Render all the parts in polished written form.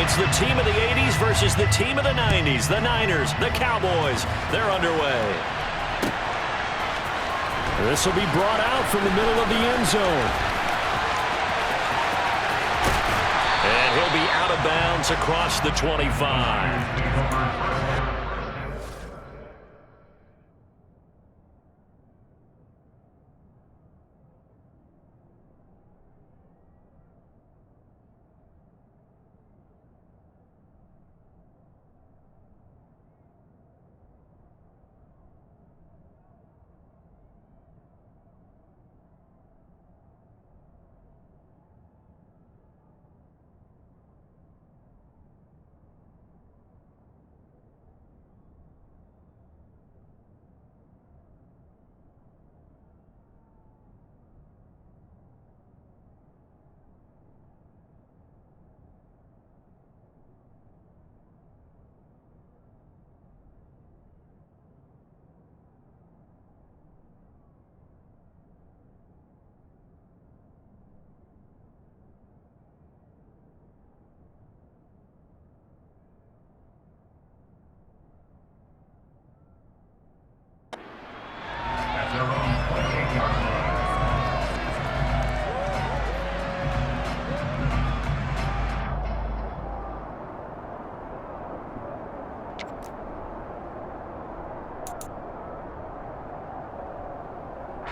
It's the team of the 80s versus the team of the 90s. The Niners, the Cowboys, they're underway. This will be brought out from the middle of the end zone. And he'll be out of bounds across the 25.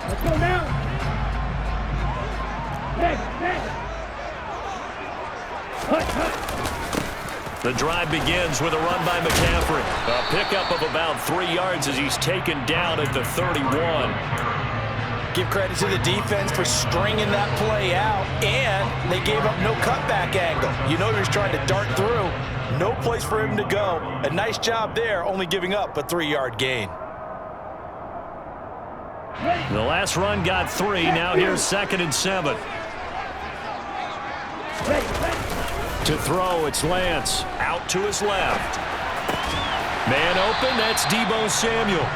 Let's go now. Next. The drive begins with a run by McCaffrey. A pickup of about 3 yards as he's taken down at the 31. Give credit to the defense for stringing that play out, and they gave up no cutback angle. You know they're trying to dart through. No place for him to go. A nice job there, only giving up a 3-yard gain. The last run got 3. Now here's 2nd and 7. To throw, it's Lance. Out to his left. Man open, that's Deebo Samuel.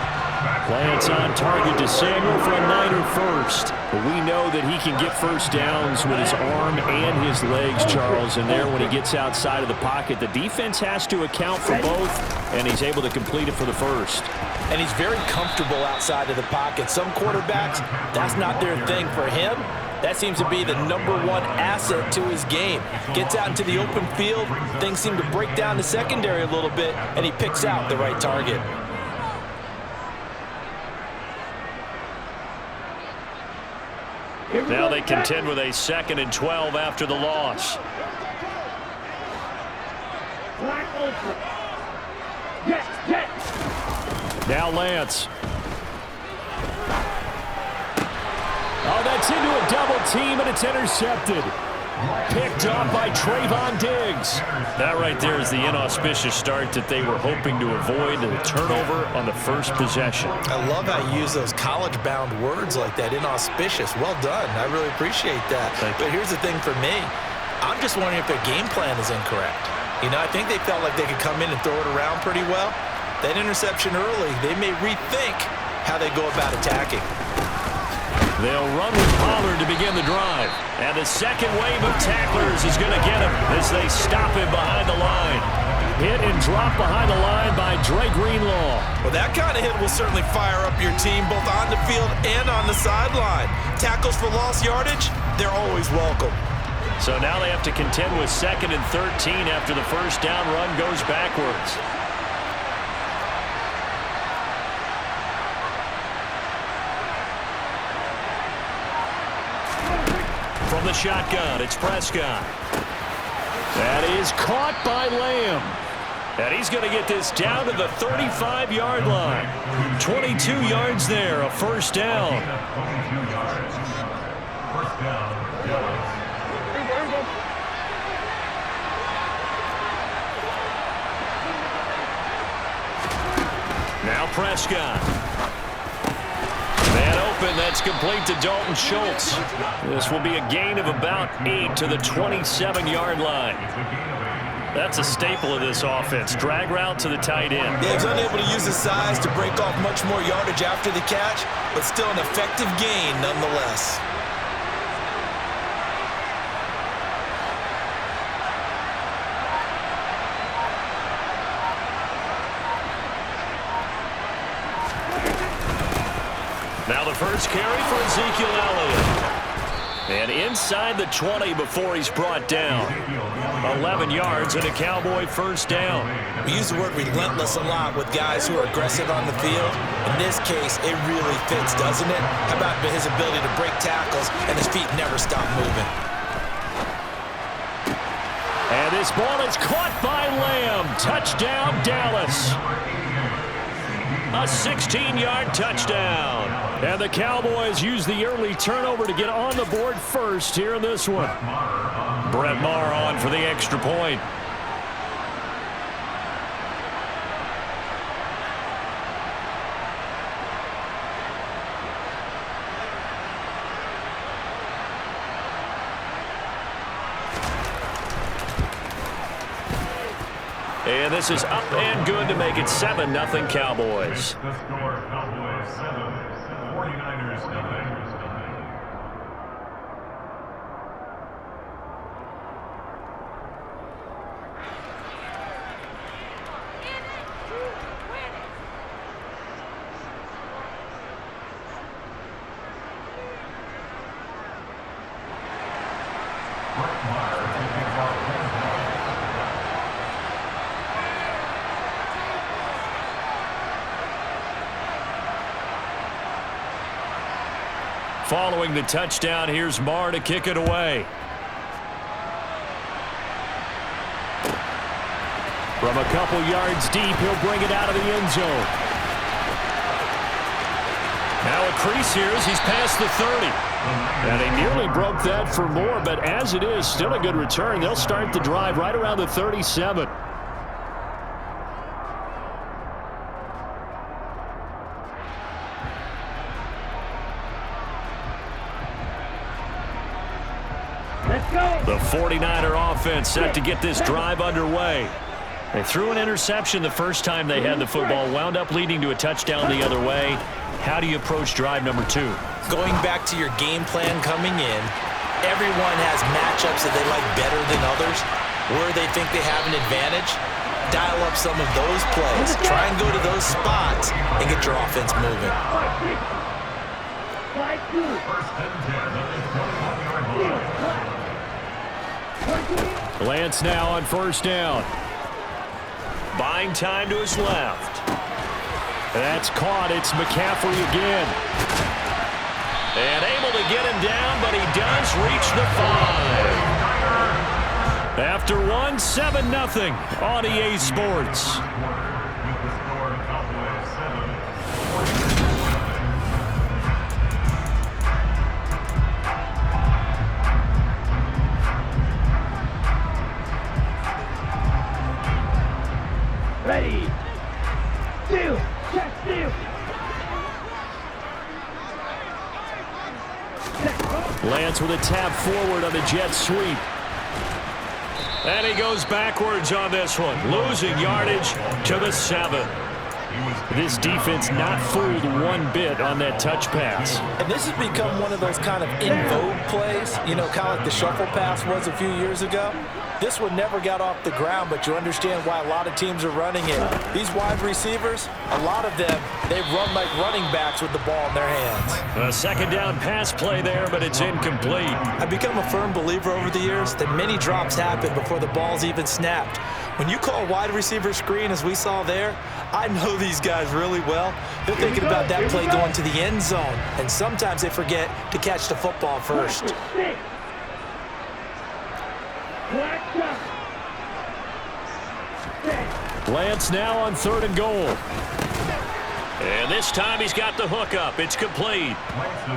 Lance on target to Samuel for a Niner first. But we know that he can get first downs with his arm and his legs, Charles. And there, when he gets outside of the pocket, the defense has to account for both, and he's able to complete it for the first. And he's very comfortable outside of the pocket. Some quarterbacks, that's not their thing. For him, that seems to be the #1 asset to his game. Gets out into the open field, things seem to break down the secondary a little bit, and he picks out the right target. Now they contend with a 2nd and 12 after the loss. Now Lance. Oh, that's into a double team, and it's intercepted. Picked up by Trayvon Diggs. That right there is the inauspicious start that they were hoping to avoid, the turnover on the first possession. I love how you use those college-bound words like that, inauspicious. Well done. I really appreciate that. But here's the thing for me. I'm just wondering if their game plan is incorrect. You know, I think they felt like they could come in and throw it around pretty well. That interception early, they may rethink how they go about attacking. They'll run with Pollard to begin the drive. And the second wave of tacklers is going to get him as they stop him behind the line. Hit and drop behind the line by Dre Greenlaw. Well, that kind of hit will certainly fire up your team both on the field and on the sideline. Tackles for lost yardage, they're always welcome. So now they have to contend with 2nd and 13 after the first down run goes backwards. From the shotgun, it's Prescott. That is caught by Lamb. And he's going to get this down to the 35-yard line. 22 yards there, a first down. Now Prescott. Man open, that's complete to Dalton Schultz. This will be a gain of about 8 to the 27-yard line. That's a staple of this offense. Drag route to the tight end. Yeah, he's unable to use his size to break off much more yardage after the catch, but still an effective gain nonetheless. Now the first carry for Ezekiel Elliott. And inside the 20 before he's brought down. 11 yards and a Cowboy first down. We use the word relentless a lot with guys who are aggressive on the field. In this case, it really fits, doesn't it? How about his ability to break tackles and his feet never stop moving? And this ball is caught by Lamb. Touchdown, Dallas. A 16-yard touchdown. And the Cowboys use the early turnover to get on the board first here in this one. Brett Maher on for the extra point. And this is up and good to make it 7-0 Cowboys. The score, Cowboys 7, 49ers 9. Following the touchdown, here's Maher to kick it away. From a couple yards deep, he'll bring it out of the end zone. Now a crease here as he's past the 30. And they nearly broke that for more, but as it is, still a good return. They'll start the drive right around the 37. The 49er offense set to get this drive underway. They threw an interception the first time they had the football, wound up leading to a touchdown the other way. How do you approach drive number 2? Going back to your game plan coming in, everyone has matchups that they like better than others, where they think they have an advantage. Dial up some of those plays. Try and go to those spots and get your offense moving. First and 10 at the 21-yard line. Lance now on first down. Buying time to his left. That's caught. It's McCaffrey again. And able to get him down, but he does reach the 5. After one, 7-0 on EA Sports. Ready. Steal. Check. Steal. Lance with a tap forward on the jet sweep. And he goes backwards on this one, losing yardage to the 7. This defense not fooled one bit on that touch pass. And this has become one of those kind of in vogue plays, you know, kind of like the shuffle pass was a few years ago. This one never got off the ground, but you understand why a lot of teams are running it. These wide receivers, a lot of them, they run like running backs with the ball in their hands. A second down pass play there, but it's incomplete. I've become a firm believer over the years that many drops happen before the ball's even snapped. When you call a wide receiver screen, as we saw there, I know these guys really well. They're thinking about that play going to the end zone, and sometimes they forget to catch the football first. Lance now on 3rd and goal. And this time he's got the hook up. It's complete.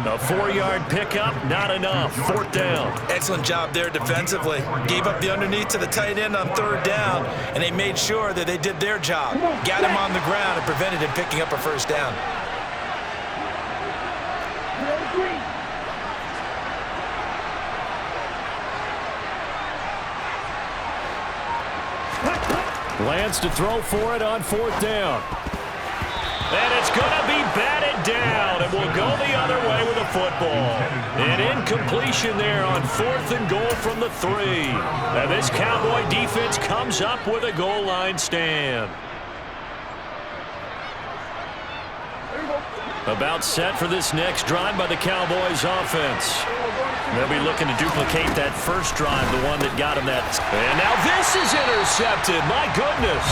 A 4-yard pickup, not enough. 4th down. Excellent job there defensively. Gave up the underneath to the tight end on 3rd down, and they made sure that they did their job. Got him on the ground and prevented him picking up a 1st down. Lance to throw for it on 4th down. And it's going to be batted down, and will go the other way with a football. An incompletion there on 4th and goal from the 3. And this Cowboy defense comes up with a goal line stand. About set for this next drive by the Cowboys offense. They'll be looking to duplicate that first drive, the one that got them that. And now this is intercepted. My goodness.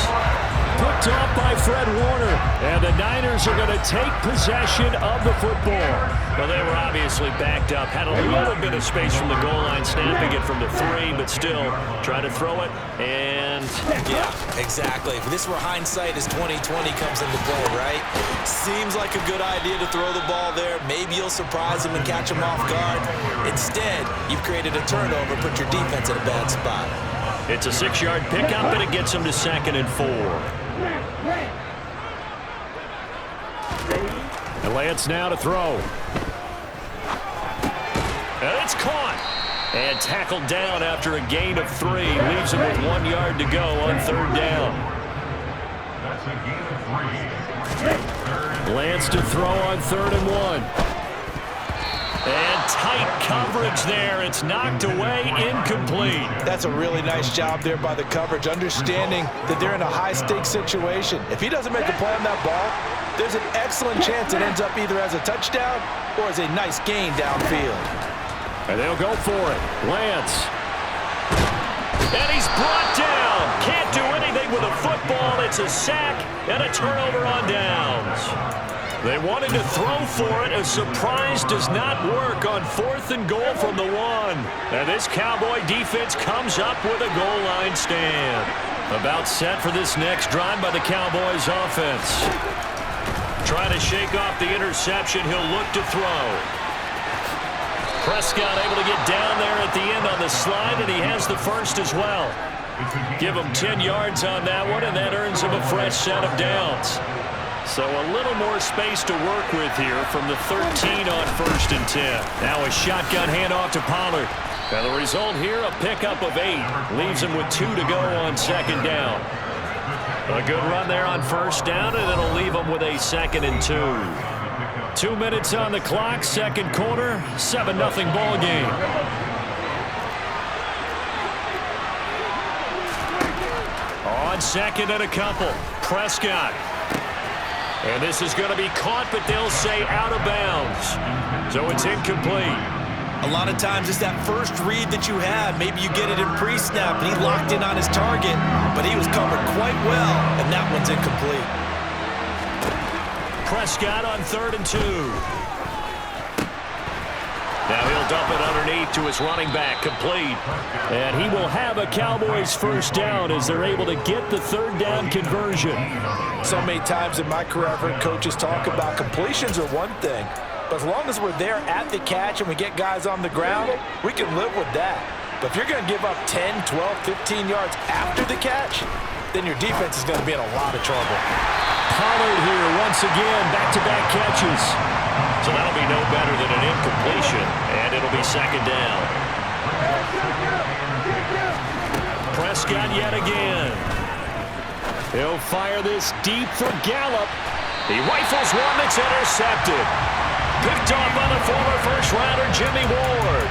Picked off by Fred Warner. And the Niners are going to take possession of the football. Well, they were obviously backed up. Had a little bit of space from the goal line, snapping it from the 3, but still trying to throw it. And yeah, exactly. If this were hindsight as 2020 comes into play, right? Seems like a good idea to throw the ball there. Maybe you'll surprise him and catch him off guard. Instead, you've created a turnover, put your defense in a bad spot. It's a 6-yard pickup, and it gets him to 2nd and 4. And Lance now to throw. And it's caught. And tackled down after a gain of 3. Leaves him with 1 yard to go on 3rd down. That's a gain of 3. Lance to throw on 3rd and 1. And tight coverage there. It's knocked away, incomplete. That's a really nice job there by the coverage, understanding that they're in a high-stakes situation. If he doesn't make a play on that ball, there's an excellent chance it ends up either as a touchdown or as a nice gain downfield. And they'll go for it. Lance. And he's brought down. Can't do anything with a football. It's a sack and a turnover on downs. They wanted to throw for it. A surprise does not work on 4th and goal from the 1. And this Cowboy defense comes up with a goal line stand. About set for this next drive by the Cowboys offense. Trying to shake off the interception. He'll look to throw. Prescott able to get down there at the end on the slide, and he has the first as well. Give him 10 yards on that one, and that earns him a fresh set of downs. So a little more space to work with here from the 13 on 1st and 10. Now a shotgun handoff to Pollard. And the result here, a pickup of 8. Leaves him with 2 to go on 2nd down. A good run there on 1st down, and it'll leave him with a 2nd and 2. 2 minutes on the clock, 2nd quarter, 7-0 ball game. On 2nd and a couple, Prescott. And this is going to be caught, but they'll say out of bounds. So it's incomplete. A lot of times it's that first read that you have. Maybe you get it in pre-snap, and he locked in on his target, but he was covered quite well, and that one's incomplete. Prescott on 3rd and 2. Now he'll dump it underneath to his running back, complete. And he will have a Cowboys first down as they're able to get the 3rd down conversion. So many times in my career I've heard coaches talk about completions are one thing, but as long as we're there at the catch and we get guys on the ground, we can live with that. But if you're going to give up 10, 12, 15 yards after the catch, then your defense is going to be in a lot of trouble. Pollard here once again, back-to-back catches. So that'll be no better than an incompletion, and it'll be 2nd down. Prescott yet again. He'll fire this deep for Gallup. He rifles one that's intercepted. Picked off by the former first-rounder Jimmy Ward.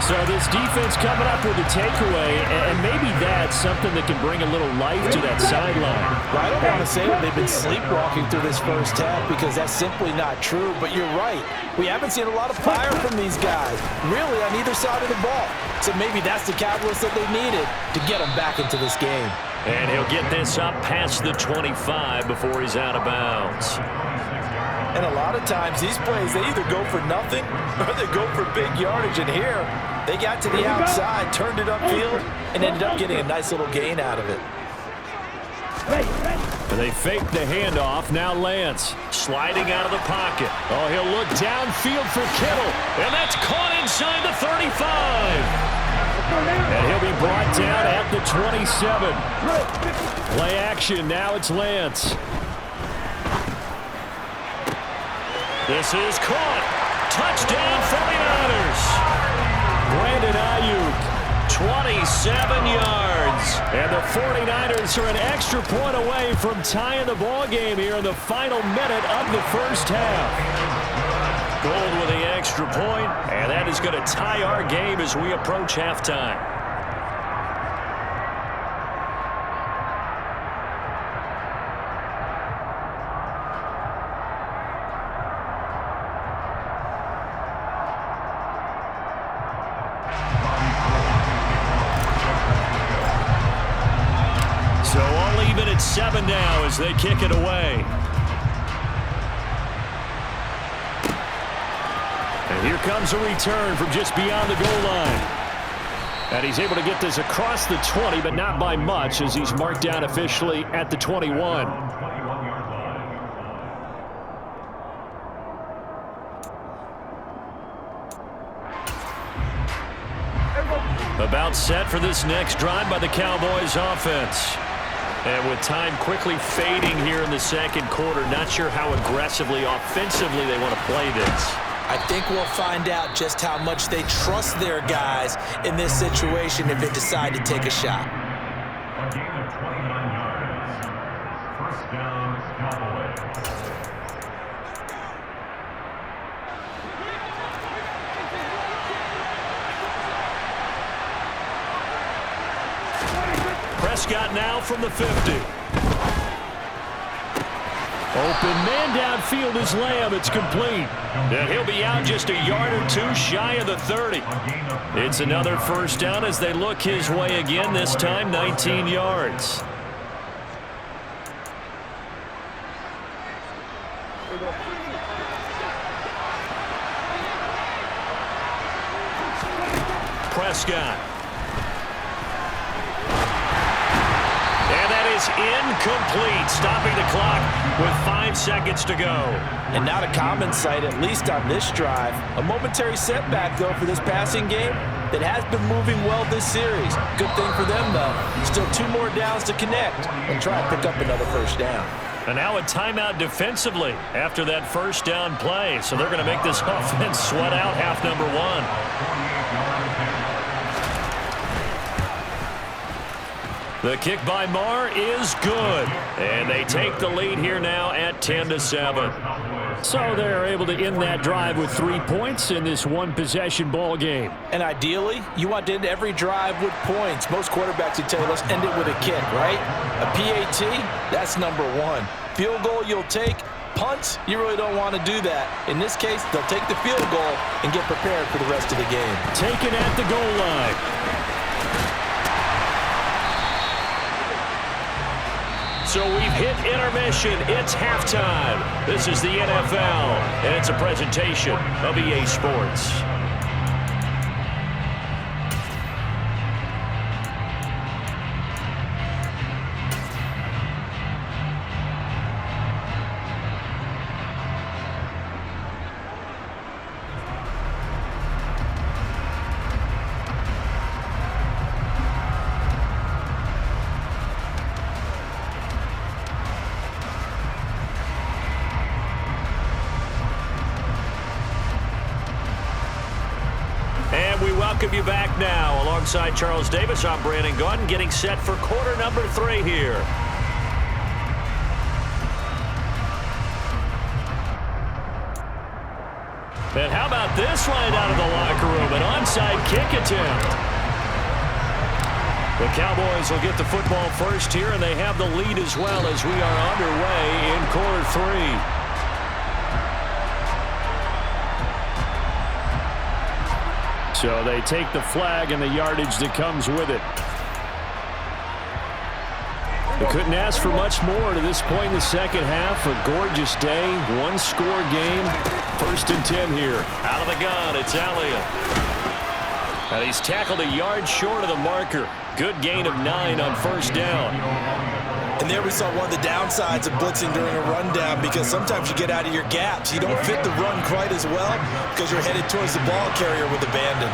So this defense coming up with a takeaway, and maybe that's something that can bring a little life to that sideline. Well, I don't want to say that they've been sleepwalking through this first half because that's simply not true, but you're right. We haven't seen a lot of fire from these guys, really on either side of the ball. So maybe that's the catalyst that they needed to get them back into this game. And he'll get this up past the 25 before he's out of bounds. And a lot of times these plays, they either go for nothing or they go for big yardage. And here, they got to the outside, turned it upfield, and ended up getting a nice little gain out of it. And they fake the handoff. Now Lance sliding out of the pocket. Oh, he'll look downfield for Kittle. And that's caught inside the 35. And he'll be brought down at the 27. Play action. Now it's Lance. This is caught. Touchdown 49ers. Brandon Ayuk, 27 yards. And the 49ers are an extra point away from tying the ball game here in the final minute of the first half. Gold with the extra point, and that is going to tie our game as we approach halftime. even at 7 now as they kick it away. And here comes a return from just beyond the goal line. And he's able to get this across the 20, but not by much as he's marked down officially at the 21. About set for this next drive by the Cowboys offense. And with time quickly fading here in the second quarter, not sure how aggressively, offensively they want to play this. I think we'll find out just how much they trust their guys in this situation if they decide to take a shot. A gain of 29 yards. First down, Cowboys. Prescott now from the 50. Open man downfield is Lamb. It's complete. And he'll be out just a yard or two shy of the 30. It's another first down as they look his way again, this time 19 yards. Prescott. Incomplete, stopping the clock with 5 seconds to go. And not a common sight, at least on this drive. A momentary setback, though, for this passing game that has been moving well this series. Good thing for them, though. Still 2 more downs to connect and try and pick up another first down. And now a timeout defensively after that first down play. So they're going to make this offense sweat out half number 1. The kick by Marr is good. And they take the lead here now at 10-7. So they're able to end that drive with 3 points in this one-possession ball game. And ideally, you want to end every drive with points. Most quarterbacks would tell you, let's end it with a kick, right? A PAT, that's number 1. Field goal you'll take. Punts, you really don't want to do that. In this case, they'll take the field goal and get prepared for the rest of the game. Taken at the goal line. So we've hit intermission. It's halftime. This is the NFL, and it's a presentation of EA Sports. Welcome you back now. Alongside Charles Davis, I'm Brandon Gaudin, getting set for quarter number 3 here. And how about this line out of the locker room? An onside kick attempt. The Cowboys will get the football first here, and they have the lead as well as we are underway in quarter 3. So they take the flag and the yardage that comes with it. They couldn't ask for much more to this point in the second half. A gorgeous day, 1-score game. 1st and 10 here. Out of the gun, it's Elliott. And he's tackled a yard short of the marker. Good gain of 9 on first down. And there we saw one of the downsides of blitzing during a rundown, because sometimes you get out of your gaps. You don't fit the run quite as well because you're headed towards the ball carrier with abandon.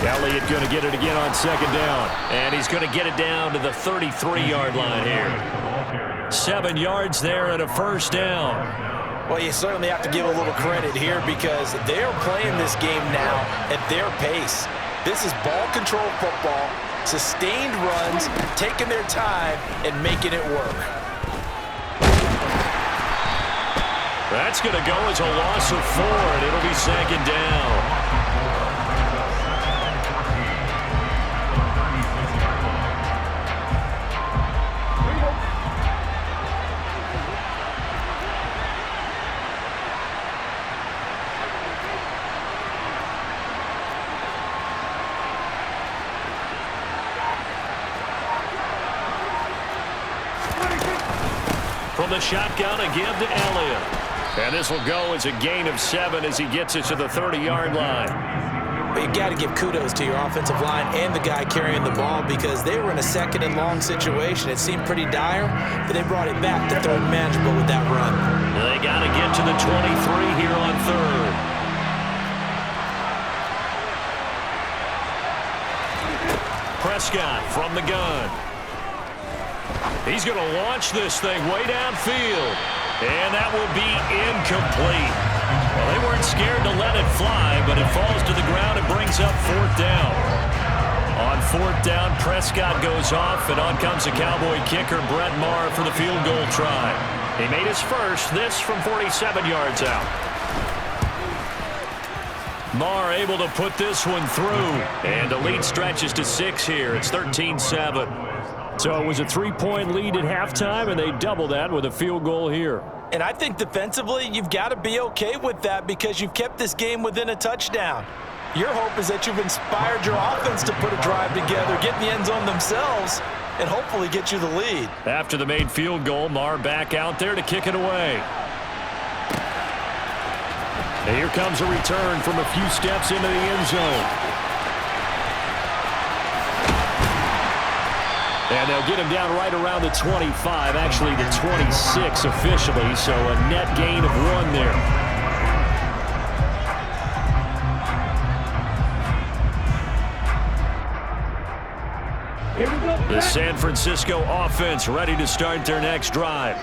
Elliott going to get it again on second down. And he's going to get it down to the 33-yard line here. 7 yards there and a first down. Well, you certainly have to give a little credit here because they are playing this game now at their pace. This is ball control football, sustained runs, taking their time and making it work. That's going to go as a loss of 4, and it'll be second down. from the shotgun, a give to Elliott. And this will go as a gain of 7 as he gets it to the 30-yard line. But you got to give kudos to your offensive line and the guy carrying the ball because they were in a second and long situation. It seemed pretty dire, but they brought it back to third manageable with that run. They got to get to the 23 here on third. Prescott from the gun. He's going to launch this thing way downfield. And that will be incomplete. Well, they weren't scared to let it fly, but it falls to the ground and brings up 4th down. On 4th down, Prescott goes off, and on comes the Cowboy kicker, Brett Maher, for the field goal try. He made his first, this from 47 yards out. Maher able to put this one through, and the lead stretches to 6 here. It's 13-7. So it was a 3-point lead at halftime, and they double that with a field goal here. And I think defensively, you've got to be okay with that because you've kept this game within a touchdown. Your hope is that you've inspired your offense to put a drive together, get in the end zone themselves, and hopefully get you the lead. After the made field goal, Maher back out there to kick it away. And here comes a return from a few steps into the end zone. And they'll get him down right around the 25, actually the 26 officially, so a net gain of 1 there. Here we go. The San Francisco offense ready to start their next drive.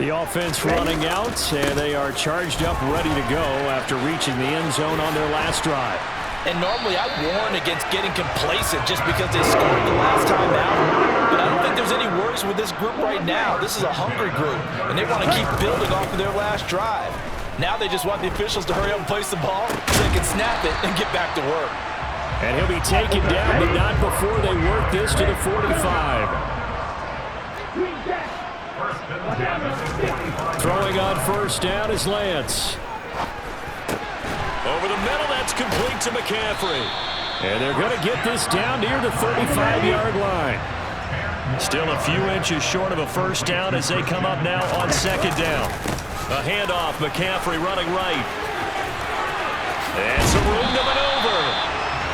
The offense running out, and they are charged up, ready to go after reaching the end zone on their last drive. And normally I warn against getting complacent just because they scored the last time out. But I don't think there's any worries with this group right now. This is a hungry group, and they want to keep building off of their last drive. Now they just want the officials to hurry up and place the ball so they can snap it and get back to work. And he'll be taken down, but not before they work this to the 45. Throwing on 1st down is Lance. Over the middle, that's complete to McCaffrey. And they're going to get this down near the 35-yard line. Still a few inches short of a 1st down as they come up now on 2nd down. A handoff, McCaffrey running right. And some room to maneuver.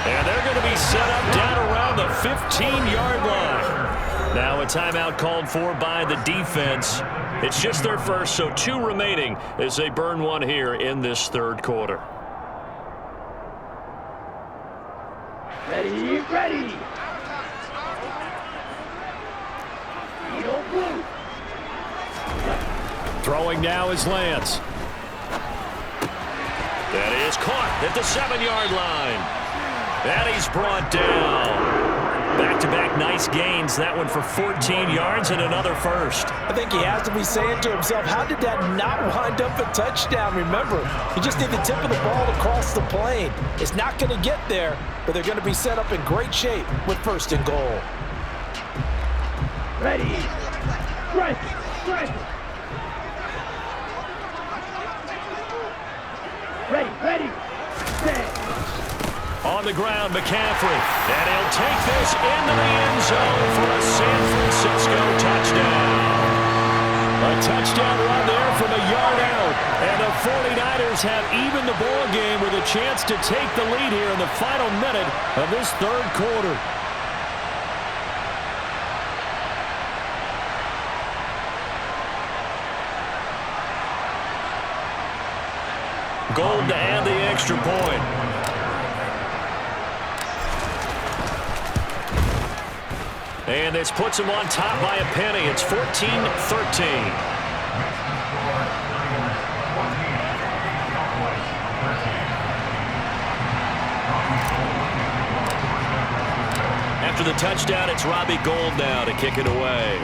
And they're going to be set up down around the 15-yard line. Now a timeout called for by the defense. It's just their first, so 2 remaining as they burn 1 here in this 3rd quarter. Ready, ready. Throwing now is Lance. That is caught at the 7-yard line. And he's brought down. Back-to-back nice gains. That one for 14 yards and another first. I think he has to be saying to himself, how did that not wind up a touchdown? Remember, you just need the tip of the ball to cross the plane. It's not going to get there, but they're going to be set up in great shape with 1st and goal. Ready. Strike. Strike. Ready. Set. On the ground, McCaffrey. And he'll take this into the end zone for a San Francisco touchdown. A touchdown run there from a yard out. And the 49ers have evened the ball game with a chance to take the lead here in the final minute of this 3rd quarter. Gold to add the extra point. And this puts them on top by a penny. It's 14-13. After the touchdown, it's Robbie Gould now to kick it away.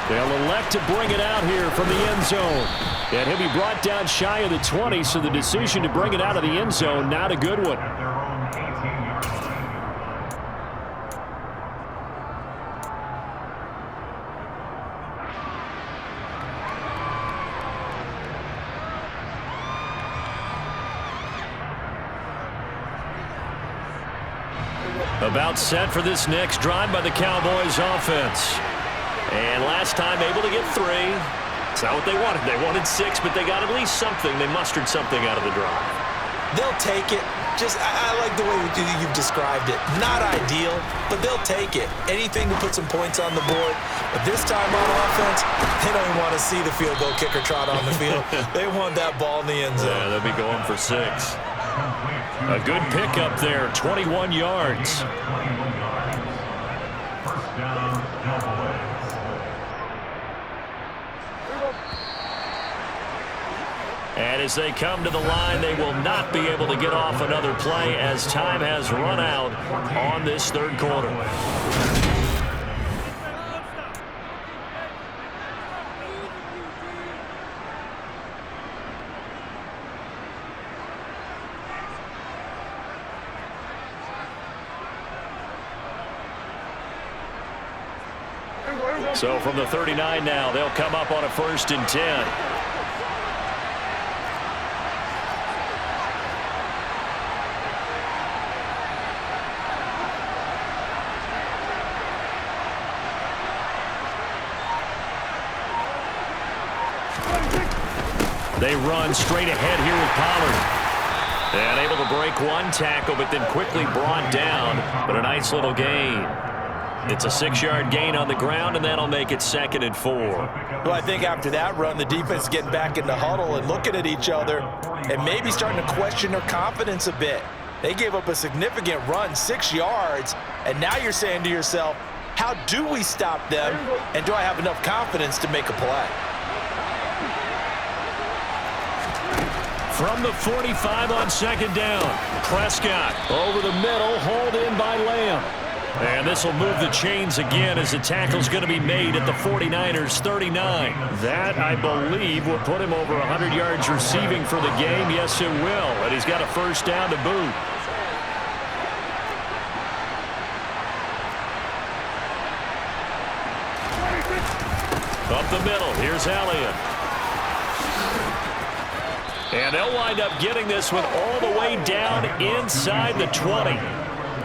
They'll elect to bring it out here from the end zone. And he'll be brought down shy of the 20, so the decision to bring it out of the end zone, not a good one. About set for this next drive by the Cowboys offense. And last time able to get 3. It's not what they wanted. They wanted 6, but they got at least something. They mustered something out of the drive. They'll take it. I like the way you've described it. Not ideal, but they'll take it. Anything to put some points on the board. But this time on offense, they don't even want to see the field goal kicker trot on the field. They want that ball in the end zone. Yeah, they'll be going for 6. A good pickup there, 21 yards. First down, Cowboys. And as they come to the line, they will not be able to get off another play as time has run out on this third quarter. So from the 39 now, they'll come up on a 1st and 10. They run straight ahead here with Pollard. And able to break one tackle, but then quickly brought down. But a nice little gain. It's a 6-yard gain on the ground, and that'll make it 2nd and 4. Well, I think after that run, the defense is getting back in the huddle and looking at each other and maybe starting to question their confidence a bit. They gave up a significant run, 6 yards, and now you're saying to yourself, how do we stop them, and do I have enough confidence to make a play? From the 45 on 2nd down, Prescott over the middle, hauled in by Lamb. And this will move the chains again as the tackle's going to be made at the 49ers' 39. That, I believe, will put him over 100 yards receiving for the game. Yes, it will. And he's got a 1st down to boot. Up the middle, here's Elliott. And they'll wind up getting this one all the way down inside the 20.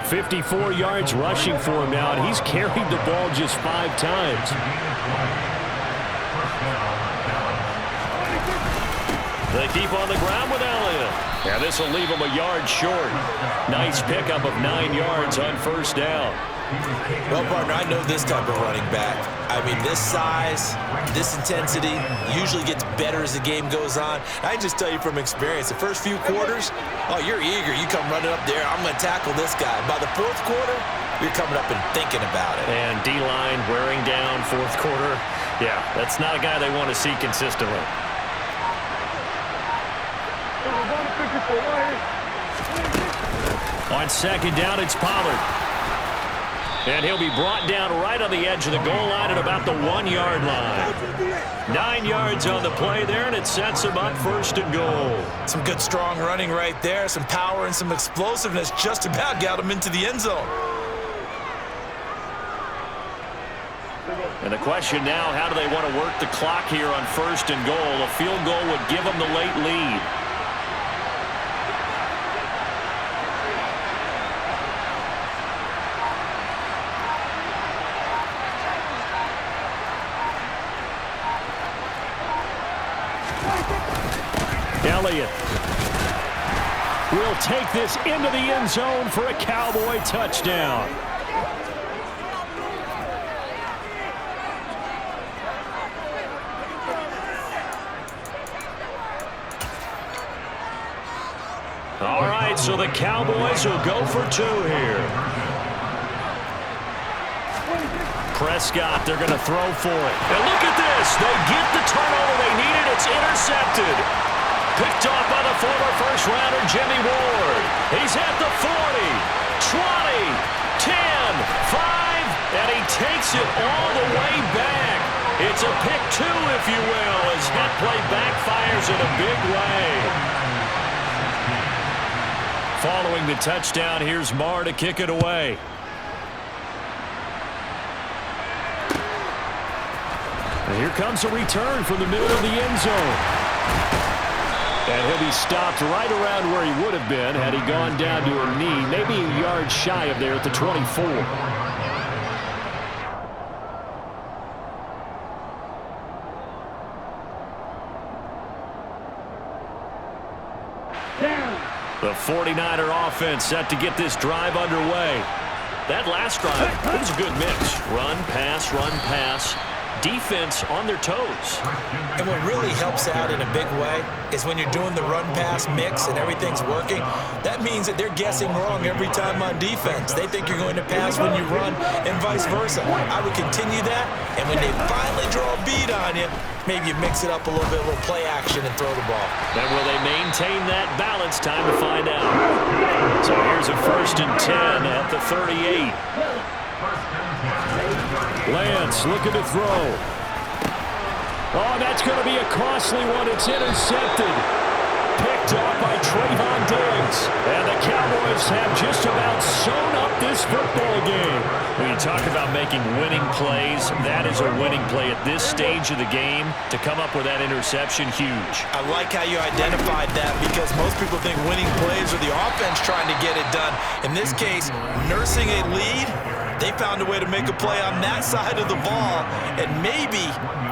54 yards rushing for him now, and he's carried the ball just 5 times. They keep on the ground with Elliott. And this will leave him a yard short. Nice pickup of 9 yards on 1st down. Well, partner, I know this type of running back. I mean, this size, this intensity usually gets better as the game goes on. I can just tell you from experience, the first few quarters, oh, you're eager. You come running up there, I'm going to tackle this guy. By the 4th quarter, you're coming up and thinking about it. And D-line wearing down 4th quarter. Yeah, that's not a guy they want to see consistently. On 2nd down, it's Pollard. And he'll be brought down right on the edge of the goal line at about the 1-yard line. 9 yards on the play there, and it sets him up 1st and goal. Some good, strong running right there. Some power and some explosiveness just about got him into the end zone. And the question now, how do they want to work the clock here on 1st and goal? A field goal would give them the late lead. Elliott will take this into the end zone for a Cowboy touchdown. All right, so the Cowboys will go for 2 here. Prescott, they're going to throw for it. And look at this. They get the turnover they needed. It's intercepted. Picked off by the former first-rounder Jimmy Ward. He's at the 40, 20, 10, 5, and he takes it all the way back. It's a pick 2, if you will, as that play backfires in a big way. Following the touchdown, here's Marr to kick it away. And here comes a return from the middle of the end zone. And he'll be stopped right around where he would have been had he gone down to a knee, maybe a yard shy of there at the 24. The 49er offense set to get this drive underway. That last drive, it was a good mix. Run, pass, defense on their toes. And what really helps out in a big way is when you're doing the run-pass mix and everything's working, that means that they're guessing wrong every time on defense. They think you're going to pass when you run and vice versa. I would continue that, and when they finally draw a bead on you, maybe you mix it up a little bit, a little play action, and throw the ball. And will they maintain that balance? Time to find out. So here's a 1st and 10 at the 38. Lance looking to throw. Oh, that's going to be a costly one. It's intercepted. Picked up by Trayvon Diggs. And the Cowboys have just about sewn up this football game. When you talk about making winning plays, that is a winning play at this stage of the game. To come up with that interception, huge. I like how you identified that because most people think winning plays are the offense trying to get it done. In this case, nursing a lead, they found a way to make a play on that side of the ball and maybe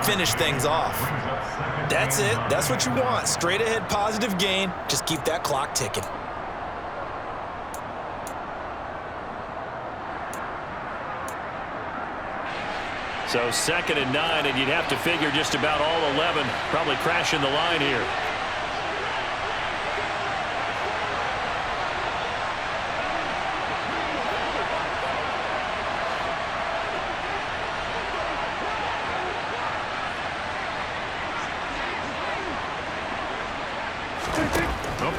finish things off. That's it. That's what you want. Straight ahead positive gain. Just keep that clock ticking. So 2nd and 9, and you'd have to figure just about all 11 probably crashing the line here.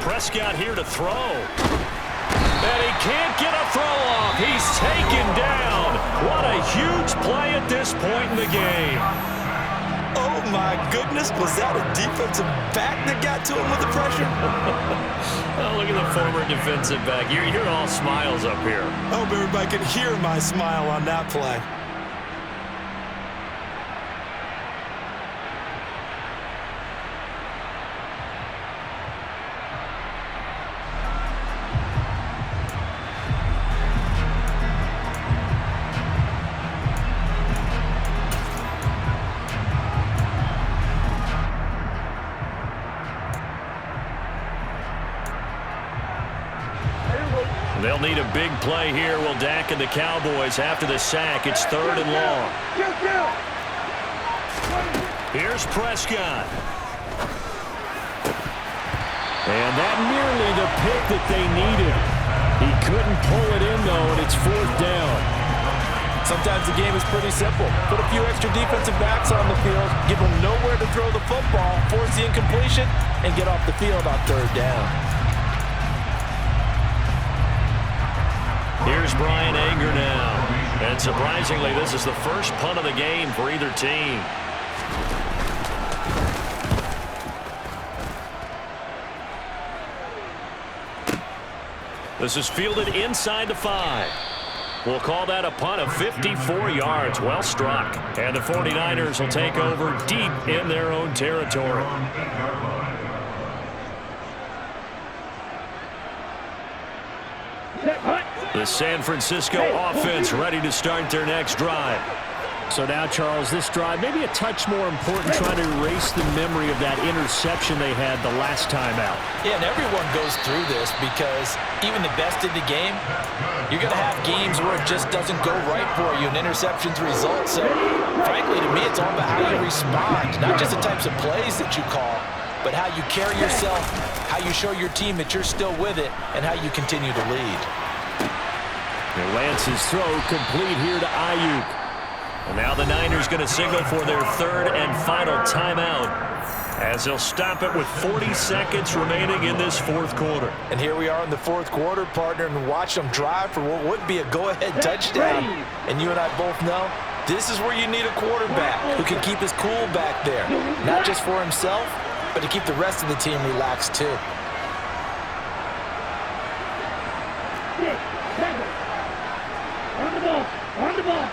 Prescott here to throw. And he can't get a throw off. He's taken down. What a huge play at this point in the game. Oh, my goodness. Was that a defensive back that got to him with the pressure? Oh, look at the former defensive back. You're all smiles up here. I hope everybody can hear my smile on that play. They'll need a big play here. Will Dak and the Cowboys after the sack. It's 3rd and long. Here's Prescott. And that nearly the pick that they needed. He couldn't pull it in, though, and it's 4th down. Sometimes the game is pretty simple. Put a few extra defensive backs on the field, give them nowhere to throw the football, force the incompletion, and get off the field on 3rd down. Here's Brian Anger now. And surprisingly, this is the first punt of the game for either team. This is fielded inside the 5. We'll call that a punt of 54 yards. Well struck. And the 49ers will take over deep in their own territory. The San Francisco offense ready to start their next drive. So now, Charles, this drive maybe a touch more important, trying to erase the memory of that interception they had the last time out. Yeah, and everyone goes through this because even the best in the game, you're going to have games where it just doesn't go right for you and interceptions result. So, frankly, to me, it's all about how you respond, not just the types of plays that you call, but how you carry yourself, how you show your team that you're still with it, and how you continue to lead. And Lance's throw complete here to Ayuk. And now the Niners going to signal for their 3rd and final timeout as they'll stop it with 40 seconds remaining in this 4th quarter. And here we are in the 4th quarter, partner, and watch them drive for what would be a go-ahead touchdown. And you and I both know this is where you need a quarterback who can keep his cool back there, not just for himself, but to keep the rest of the team relaxed too. On the ball.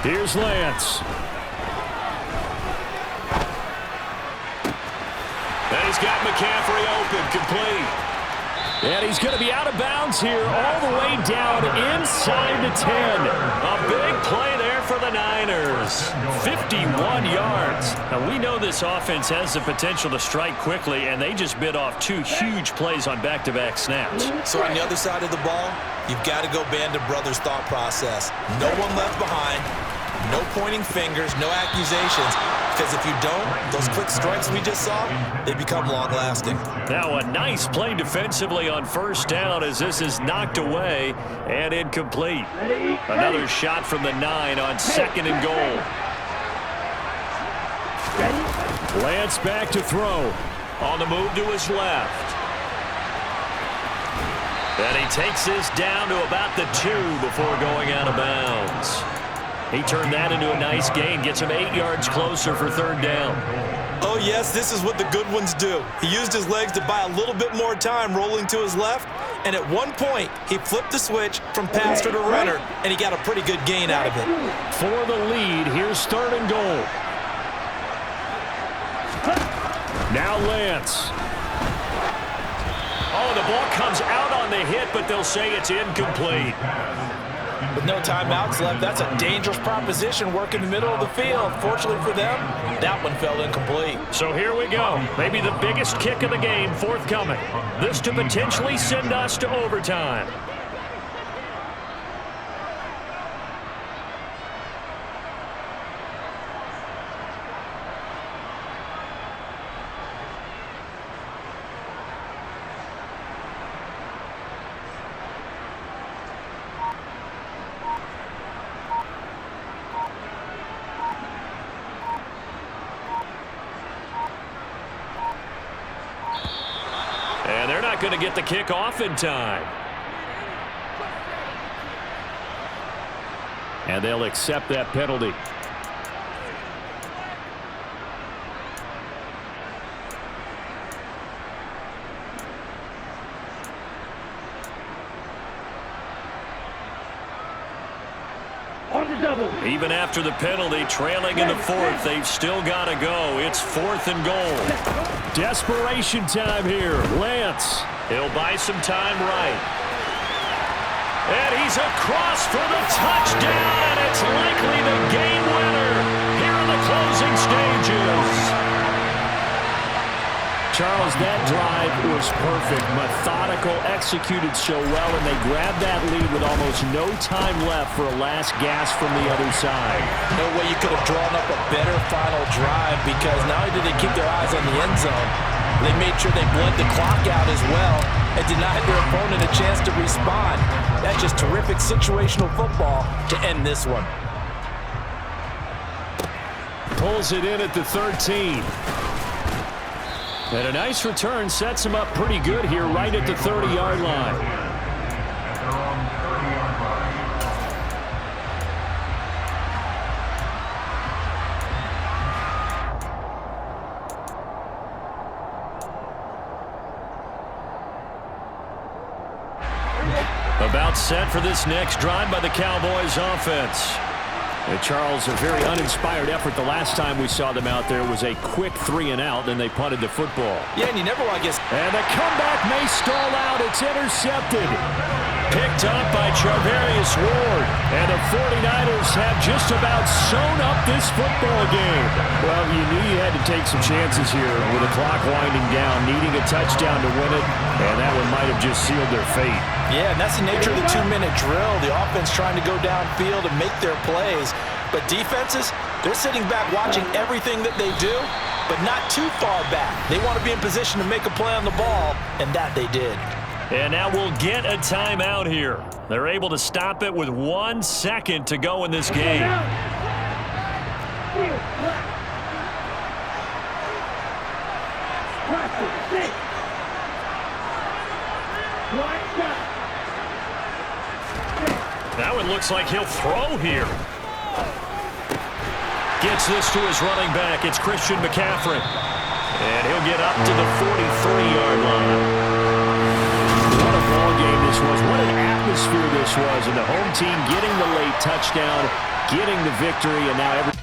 Here's Lance. And he's got McCaffrey open, complete. And he's going to be out of bounds here all the way down inside the 10. A big play there for the Niners. 51 yards. Now, we know this offense has the potential to strike quickly, and they just bit off 2 huge plays on back-to-back snaps. So on the other side of the ball, you've got to go Band of Brothers thought process. No one left behind. No pointing fingers, no accusations, because if you don't, those quick strikes we just saw, they become long-lasting. Now a nice play defensively on first down as this is knocked away and incomplete. Another shot from the 9 on 2nd and goal. Lance back to throw. On the move to his left. And he takes this down to about the 2 before going out of bounds. He turned that into a nice gain, gets him 8 yards closer for 3rd down. Oh, yes, this is what the good ones do. He used his legs to buy a little bit more time rolling to his left, and at one point, he flipped the switch from passer to runner, and he got a pretty good gain out of it. For the lead, here's 3rd and goal. Now Lance. Oh, the ball comes out on the hit, but they'll say it's incomplete. With no timeouts left, that's a dangerous proposition, work in the middle of the field. Fortunately for them, that one fell incomplete. So here we go. Maybe the biggest kick of the game forthcoming. This to potentially send us to overtime. And they're not going to get the kick off in time. And they'll accept that penalty. Even after the penalty, trailing in the 4th, they've still got to go. It's 4th and goal. Desperation time here. Lance. He'll buy some time right. And he's across for the touchdown, and it's likely the game winner here in the closing stages. Charles, that drive was perfect. Methodical, executed so well, and they grabbed that lead with almost no time left for a last gasp from the other side. No way you could have drawn up a better final drive, because not only did they keep their eyes on the end zone, they made sure they bled the clock out as well and denied their opponent a chance to respond. That's just terrific situational football to end this one. Pulls it in at the 13. And a nice return sets him up pretty good here right at the 30-yard line. About set for this next drive by the Cowboys offense. And Charles, a very uninspired effort the last time we saw them out there was a quick 3-and-out, then they punted the football. Yeah, and you never want to get... And the comeback may stall out. It's intercepted. Picked up by Charvarius Ward. And the 49ers have just about sewn up this football game. Well, you knew you had to take some chances here with the clock winding down, needing a touchdown to win it, and that one might have just sealed their fate. Yeah, and that's the nature of the 2-minute drill. The offense trying to go downfield and make their plays. But defenses, they're sitting back watching everything that they do, but not too far back. They want to be in position to make a play on the ball, and that they did. And now we'll get a timeout here. They're able to stop it with 1 second to go in this game. That one looks like he'll throw here. Gets this to his running back. It's Christian McCaffrey. And he'll get up to the 43-yard line. What a ball game this was. What an atmosphere this was. And the home team getting the late touchdown, getting the victory, and now every...